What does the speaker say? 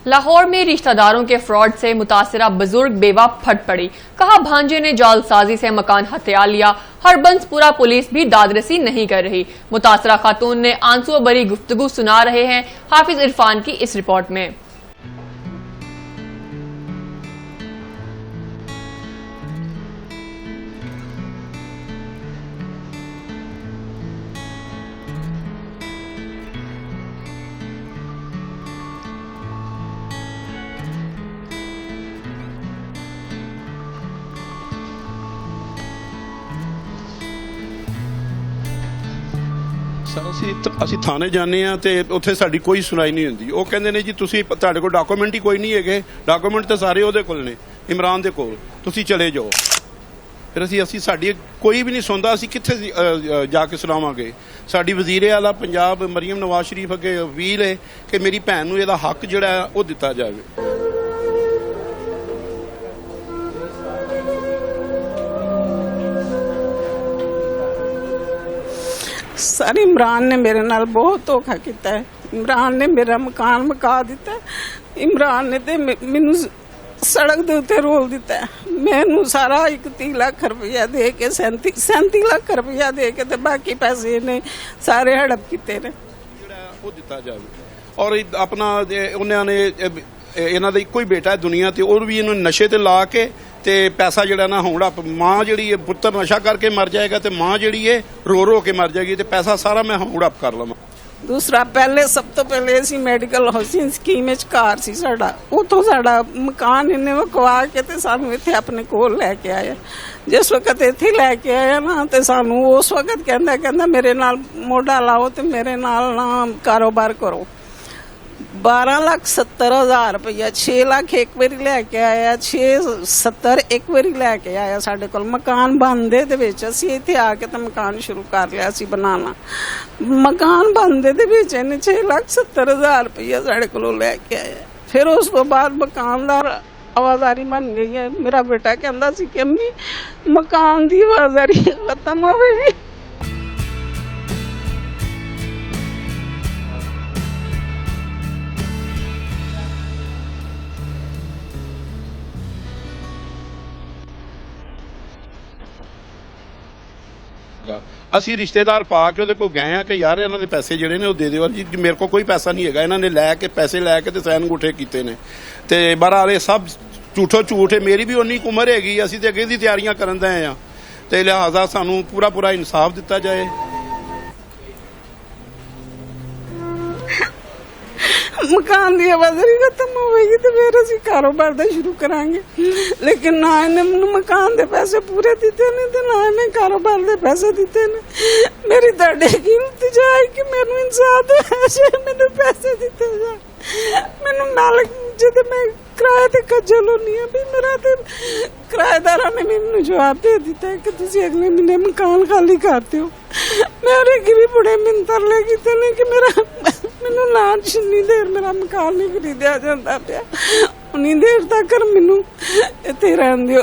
लाहौर में रिश्तेदारों के फ्रॉड से मुतासिरा बुजुर्ग बेवा फट पड़ी। कहा भांजे ने जालसाजी से मकान हथिया लिया। हरबंसपुरा पुलिस भी दादरसी नहीं कर रही। मुतासिरा खातून ने आंसू भरी गुफ्तगू सुना रहे हैं हाफिज इरफान की इस रिपोर्ट में। सर ਅਸੀਂ थाने जाने तो उत्थे साडी कोई सुनाई नहीं होंदी। वो कहंदे ने जी तुसीं तुहाडे कोल डॉक्यूमेंट ही कोई नहीं है। डॉक्यूमेंट तो सारे उहदे कोल ने, इमरान दे कोल, तुसीं चले जाओ। फिर असी साडी कोई भी नहीं सुनदा, असी कित्थे जाके सुनावांगे। साडी वजीरे आला पंजाब मरीम नवाज शरीफ अगे अपील है कि मेरी भैन नूं इहदा हक जिहड़ा वो दिता जाए। सर इमरान ने मेरे नाल बहुत धोखा किया है। इमरान ने मेरा मकान मका दिता है। इमरान ने ते मैनू सड़क दे उत्ते रोल दिता है। मैनू सारा 31 लाख रुपया दे के 37 लाख रुपया दे के ते बाकी पैसे ने सारे हड़प किते ने वो दिता जाए। और अपना उन्होंने इन्हां दा इक्को ही बेटा है दुनिया ते, और भी इन्होंने नशे ते ला के ते पैसा जिहड़ा ना हड़प, माँ जिहड़ी है पुत्र नशा करके मर जाएगा तो माँ जिहड़ी है रो रो के मर जाएगी तो पैसा सारा मैं हड़प कर लवां। दूसरा पहले सब तो पहले असी मैडिकल हाउसिंग स्कीम कार सी साडा, उतों साडा मकान इन्हें वकवा के ते सानू इत्थे अपने कोल लैके आया। जिस वक्त इत्थे लैके आया ना ते सानू उस वक्त कहंदा मेरे नाल मोढा लाओ ते मेरे नाल ना कारोबार करो। 12,70,000 रुपया, 6 लाख एक बारी लैके आया, 670 एक बारी लैके आया साडे कोल। मकान बनदे दे विच असीं इत्थे आके ते मकान शुरू कर लिया सी बनाना। मकान बनदे दे विच इहने 6,70,000 रुपया साडे कोलों लैके आया। फिर उस तो बाद मकानदार आवाजारी बन गई है। मेरा बेटा कहंदा सी कि अम्मी मकान दी आवाजारी खत्म होवेगी। ਅਸੀਂ ਰਿਸ਼ਤੇਦਾਰ ਪਾ ਕੇ ਉਹਦੇ ਕੋਲ ਗਏ ਆ ਕਿ ਯਾਰ ਇਹਨਾਂ ਦੇ ਪੈਸੇ ਜਿਹੜੇ ਨੇ ਉਹ ਦੇ ਦਿਓ ਜੀ। ਮੇਰੇ ਕੋਲ ਕੋਈ ਪੈਸਾ ਨਹੀਂ ਹੈਗਾ। ਇਹਨਾਂ ਨੇ ਲੈ ਕੇ ਪੈਸੇ ਲੈ ਕੇ ਤੇ ਸੈਨ ਅੰਗੂਠੇ ਕੀਤੇ ਨੇ ਤੇ ਬਹਰਾਲ ਸਭ ਝੂਠੋ ਝੂਠ ਹੈ। ਮੇਰੀ ਵੀ ਉਨੀ ਉਮਰ ਹੈਗੀ, ਅਸੀਂ ਤੇ ਅੱਗੇ ਦੀ ਤਿਆਰੀਆਂ ਕਰਨ ਦੇ ਆ ਤੇ ਲਿਹਾਜ਼ਾ ਸਾਨੂੰ ਪੂਰਾ ਇਨਸਾਫ ਦਿੱਤਾ ਜਾਏ। मकान की आवाजारी खत्म होगी तो फिर असी कारोबार दा शुरू करांगे। लेकिन ना इन्हें मकान दे पैसे पूरे दिते ने ते ना इन्हें कारोबार दे पैसे दिते ने। मेरी ताड़े की इल्तिजा है कि मैनू इंसाफ दे, मैनू पैसे दिते जाए। मैनू मालिक जदे मैं किराए ते खज्जल होनी है भी मेरा ते किराएदारा ने मैनू जवाब दे दिता है कि तुसी अगले महीने मकान खाली करते हो। मैं और भी बड़े मिन्नत ले कीते ने कि मेरा मैनू ना जिन्नी देर मेरा मकान नहीं खरीदिया जाता पिया उन्नी देर तक मैनू इत्थे रहन दिओ।